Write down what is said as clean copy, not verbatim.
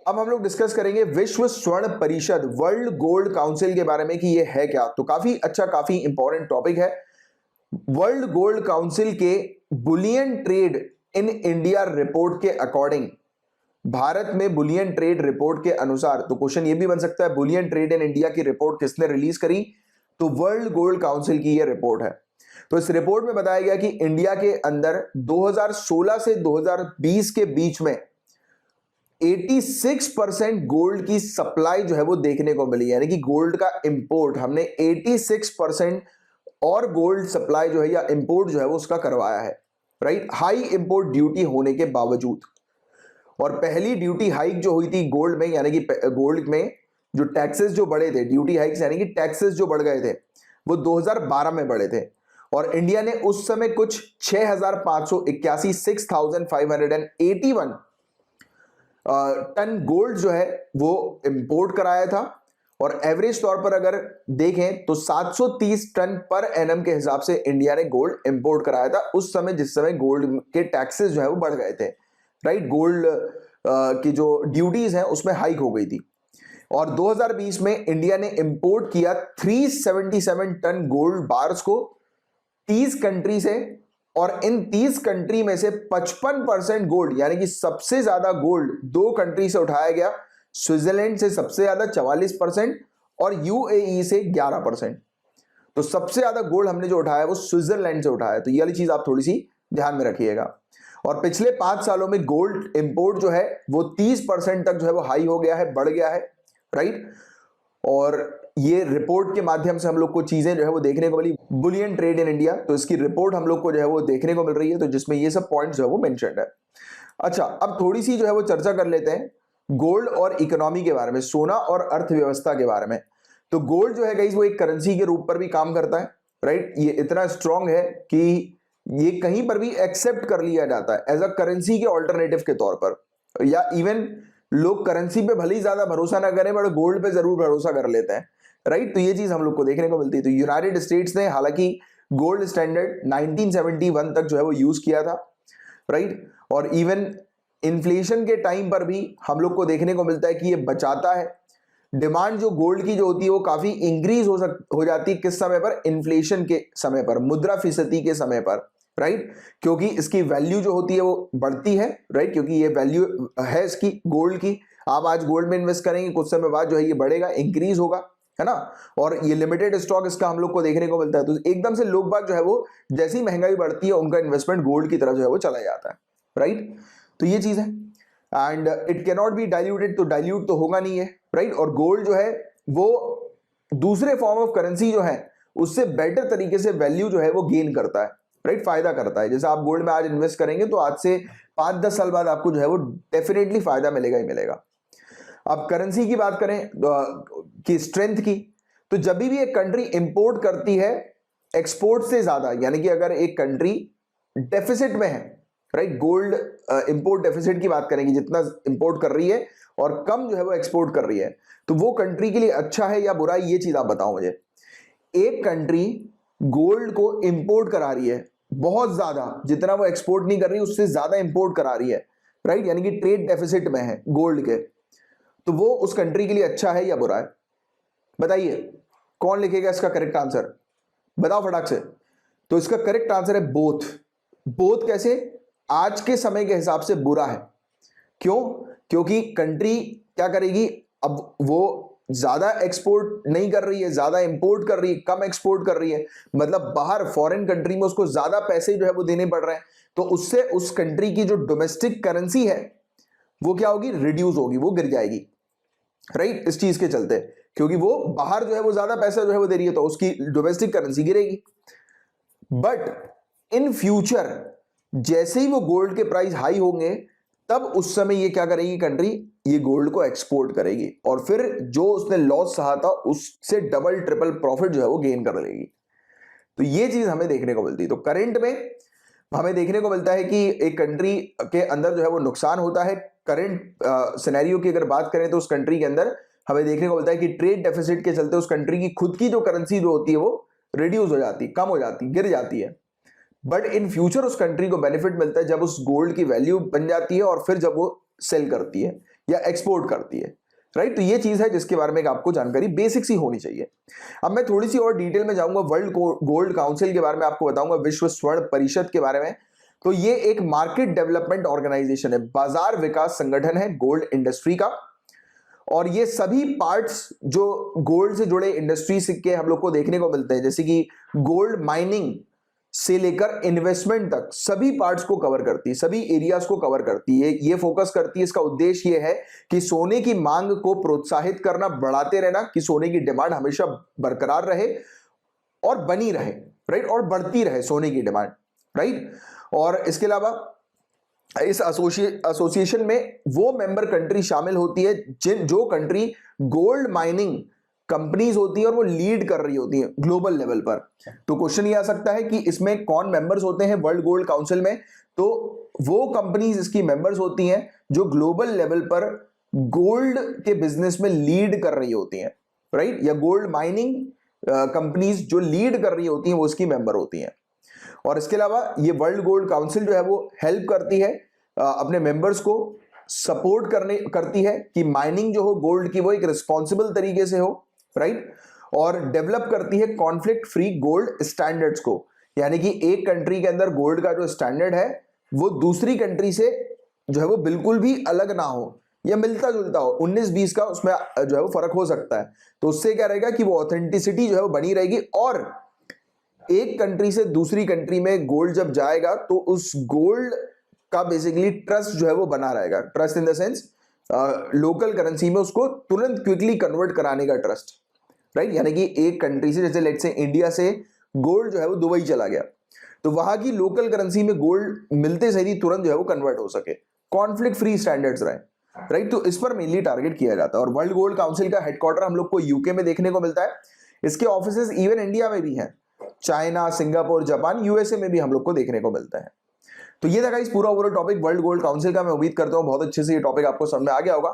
अब हम लोग डिस्कस करेंगे विश्व स्वर्ण परिषद, वर्ल्ड गोल्ड काउंसिल के बारे में कि ये है क्या। तो काफी अच्छा, काफी इंपॉर्टेंट टॉपिक है। वर्ल्ड गोल्ड काउंसिल के Boolean trade in India report के अकॉर्डिंग, भारत में बुलियन ट्रेड रिपोर्ट के अनुसार, तो क्वेश्चन ये भी बन सकता है बुलियन ट्रेड इन इंडिया की रिपोर्ट किसने रिलीज करी, तो वर्ल्ड गोल्ड काउंसिल की ये रिपोर्ट है। तो इस रिपोर्ट में बताया गया कि इंडिया के अंदर 2016 से 2020 के बीच में 86% गोल्ड की सप्लाई जो है वो देखने को मिली, यानी कि गोल्ड का इंपोर्ट हमने 86% और गोल्ड सप्लाई जो है या इंपोर्ट जो है वो उसका करवाया है, राइट, हाई इंपोर्ट ड्यूटी होने के बावजूद। और पहली ड्यूटी हाइक जो हुई थी गोल्ड में, यानी कि गोल्ड में जो टैक्सेस जो बढ़े थे, ड्यूटी हाइक्स यानी कि टैक्सेस जो बढ़ गए थे, वो 2012 में बढ़े थे। और इंडिया ने उस समय कुछ 6,581 6,581 टन गोल्ड जो है वो इंपोर्ट कराया था। और एवरेज तौर पर अगर देखें तो 730 टन पर एनम के हिसाब से इंडिया ने गोल्ड इंपोर्ट कराया था उस समय, जिस समय गोल्ड के टैक्सेस जो है वो बढ़ गए थे, राइट। गोल्ड की जो ड्यूटीज हैं उसमें हाइक हो गई थी। और 2020 में इंडिया ने इंपोर्ट किया 377 टन गोल्ड बार्स को 30 कंट्री से, और इन 30 कंट्री में से 55% गोल्ड, यानी कि सबसे ज्यादा गोल्ड दो कंट्री से उठाया गया, स्विट्जरलैंड से सबसे ज्यादा 44% और यूएई से 11%। तो सबसे ज्यादा गोल्ड हमने जो उठाया वो स्विट्जरलैंड से उठाया। तो ये वाली चीज आप थोड़ी सी ध्यान में रखिएगा। और पिछले 5 सालों में गोल्ड इंपोर्ट जो है वो 30% तक जो है वो हाई हो गया है, बढ़ गया है, राइट। और ये रिपोर्ट के माध्यम से हम लोग को चीजें जो है वो देखने को मिली, बुलियन ट्रेड इन इंडिया, तो इसकी रिपोर्ट हम लोग को जो है वो देखने को मिल रही है, तो जिसमें ये सब पॉइंट्स जो है वो मेंशन्ड है। अच्छा, अब थोड़ी सी जो है वो चर्चा कर लेते हैं गोल्ड और इकोनॉमी के बारे में, सोना और अर्थव्यवस्था के बारे में। तो गोल्ड जो है गाइस वो एक करेंसी के रूप पर भी काम करता है, राइट। ये इतना स्ट्रांग है कि ये कहीं पर भी एक्सेप्ट कर लिया जाता है एज अ करेंसी के ऑल्टरनेटिव के तौर पर, या इवन लोग करेंसी पे भले ही ज्यादा भरोसा ना करें बट गोल्ड पे जरूर भरोसा कर लेते हैं, राइट। तो ये चीज हम लोग को देखने को मिलती है। तो यूनाइटेड स्टेट्स ने हालांकि गोल्ड स्टैंडर्ड 1971 तक जो है वो यूज किया था, राइट। और इवन इन्फ्लेशन के टाइम पर भी हम लोग को देखने को मिलता है कि ये बचाता है। डिमांड जो गोल्ड की जो होती है वो काफी इंक्रीज हो जाती है किस समय पर, इन्फ्लेशन के समय पर, मुद्रास्फीति के समय पर, राइट। क्योंकि इसकी वैल्यू जो होती है वो बढ़ती है, राइट, क्योंकि ये वैल्यू है इसकी गोल्ड की। आप आज गोल्ड में इन्वेस्ट करेंगे, कुछ समय बाद जो है ये बढ़ेगा, इंक्रीज होगा, है ना। और ये लिमिटेड स्टॉक इसका हम लोग को देखने को मिलता है। तो एकदम से लोग बाग जो है वो जैसी महंगाई बढ़ती है उनका इन्वेस्टमेंट गोल्ड की तरफ जो है वो चला जाता है, राइट। तो ये चीज है। And it can not be diluted, तो डाइल्यूट तो होगा नहीं है, राइट। और गोल्ड जो है वो दूसरे फॉर्म ऑफ करेंसी जो है उससे बेटर तरीके से वैल्यू जो है वो गेन करता है, राइट, फायदा करता है। जैसे आप गोल्ड में आज इन्वेस्ट करेंगे तो आज से 5-10 साल बाद आपको जो है वो डेफिनेटली फायदा मिलेगा ही मिलेगा। अब करेंसी की बात करें कि स्ट्रेंथ की, तो जब भी एक कंट्री इंपोर्ट करती है एक्सपोर्ट से ज्यादा, यानी कि अगर एक कंट्री डेफिसिट में है, राइट, गोल्ड इंपोर्ट डेफिसिट की बात करेंगे, जितना इंपोर्ट कर रही है और कम जो है वो एक्सपोर्ट कर रही है, तो वो कंट्री के लिए अच्छा है या बुरा है, ये चीज आप बताओ मुझे। एक कंट्री गोल्ड को इंपोर्ट करा रही है बहुत ज्यादा, जितना वो एक्सपोर्ट नहीं कर रही उससे ज्यादा इंपोर्ट करा रही है, राइट, यानी कि ट्रेड डेफिसिट में है गोल्ड के, तो वो उस कंट्री के लिए अच्छा है या बुरा है? बताइए, कौन लिखेगा इसका करेक्ट आंसर, बताओ फटाक से। तो इसका करेक्ट आंसर है बोथ। बोथ कैसे? आज के समय के हिसाब से बुरा है। क्यों? क्योंकि कंट्री क्या करेगी, अब वो ज्यादा एक्सपोर्ट नहीं कर रही है, ज्यादा इंपोर्ट कर रही है, कम एक्सपोर्ट कर रही है, मतलब बाहर फॉरेन कंट्री में उसको ज्यादा पैसे जो है वो देने पड़ रहे हैं, तो उससे उस कंट्री की जो डोमेस्टिक करेंसी है वो क्या होगी, रिड्यूस होगी, वो गिर जाएगी, राइट, इस चीज के चलते, क्योंकि वो बाहर जो है वो ज्यादा पैसा जो है वो दे रही है, तो उसकी डोमेस्टिक करेंसी गिरेगी। बट इन फ्यूचर जैसे ही वो गोल्ड के प्राइस हाई होंगे तब उस समय ये क्या करेगी कंट्री, ये गोल्ड को एक्सपोर्ट करेगी और फिर जो उसने लॉस सहा था उससे डबल ट्रिपल प्रॉफिट जो है वो गेन कर लेगी। तो ये चीज हमें देखने को मिलती है। तो करंट में हमें देखने को मिलता है कि एक कंट्री के अंदर जो है वो नुकसान होता है। करंट सिनेरियो की अगर बात करें तो उस कंट्री के अंदर हमें देखने को मिलता है कि ट्रेड डेफिसिट के चलते उस कंट्री की खुद की जो करेंसी जो होती है वो रिड्यूस हो जाती है, कम हो जाती है, गिर जाती है। बट इन फ्यूचर उस कंट्री को बेनिफिट मिलता है जब उस गोल्ड की वैल्यू बन जाती है और फिर जब वो सेल करती है, या एक्सपोर्ट करती है, राइट। तो ये चीज है जिसके बारे में आपको जानकारी बेसिक सी होनी चाहिए। अब मैं थोड़ी सी और डिटेल में जाऊंगा, वर्ल्ड गोल्ड काउंसिल के बारे में आपको बताऊंगा, विश्व स्वर्ण परिषद के बारे में। तो ये एक मार्केट डेवलपमेंट ऑर्गेनाइजेशन है, बाजार विकास संगठन है गोल्ड इंडस्ट्री का। और ये सभी पार्ट्स जो गोल्ड से जुड़े इंडस्ट्रीज के हम लोग को देखने को मिलते हैं, जैसे कि गोल्ड माइनिंग से लेकर इन्वेस्टमेंट तक सभी पार्ट्स को कवर करती है, सभी एरियाज को कवर करती है। ये फोकस करती है, इसका उद्देश्य ये है कि सोने की मांग को प्रोत्साहित करना, बढ़ाते रहना, कि सोने की डिमांड हमेशा बरकरार रहे और बनी रहे, राइट, और बढ़ती रहे सोने की डिमांड, राइट। और इसके अलावा इस एसोसिएशन में वो मेंबर कंट्री शामिल होती है जो कंट्री गोल्ड माइनिंग कंपनीज होती है और वो लीड कर रही होती है ग्लोबल लेवल पर। तो क्वेश्चन ये आ सकता है कि इसमें कौन मेंबर्स होते हैं वर्ल्ड गोल्ड काउंसिल में? तो वो कंपनीज इसकी मेंबर्स होती हैं जो ग्लोबल लेवल पर गोल्ड के बिजनेस में लीड कर रही होती हैं, राइट, या गोल्ड माइनिंग कंपनीज जो लीड कर रही होती हैं वो इसकी मेंबर होती हैं। और इसके अलावा ये वर्ल्ड गोल्ड काउंसिल जो है वो हेल्प करती है अपने मेंबर्स को, सपोर्ट करती है कि माइनिंग जो हो गोल्ड की वो एक रिस्पॉन्सिबल तरीके से हो, राइट, और डेवलप करती है कॉन्फ्लिक्ट फ्री गोल्ड स्टैंडर्ड्स को, यानी कि एक कंट्री के अंदर गोल्ड का जो स्टैंडर्ड है वो दूसरी कंट्री से जो है वो बिल्कुल भी अलग ना हो या मिलता जुलता हो, 19-20 का उसमें जो है वो फर्क हो सकता है। तो उससे क्या रहेगा कि वो ऑथेंटिसिटी जो है वो बनी रहेगी, और एक कंट्री से दूसरी कंट्री में गोल्ड जब जाएगा तो उस गोल्ड का बेसिकली ट्रस्ट जो है वो बना रहेगा। Trust in the sense local currency में उसको तुरंत क्विकली कन्वर्ट कराने का ट्रस्ट, राइट। यानी कि एक कंट्री से, जैसे लेट्स से इंडिया से गोल्ड जो है वो दुबई चला गया, तो वहां की लोकल करेंसी में गोल्ड मिलते सही तुरंत जो है वो कन्वर्ट हो सके, कॉन्फ्लिक्ट फ्री स्टैंडर्ड्स रहे, राइट। तो इस पर मेनली टारगेट किया जाता है। और वर्ल्ड गोल्ड काउंसिल का हेडक्वार्टर हम लोग को यूके में देखने को मिलता है। इसके ऑफिसेस इवन इंडिया में भी हैं, चाइना, सिंगापुर, जापान, यूएसए में भी हम लोग को देखने को मिलता है। तो ये था गाइस पूरा overall topic world gold council का। मैं उम्मीद करता हूं बहुत अच्छे से ये टॉपिक आपको समझ में आ गया होगा।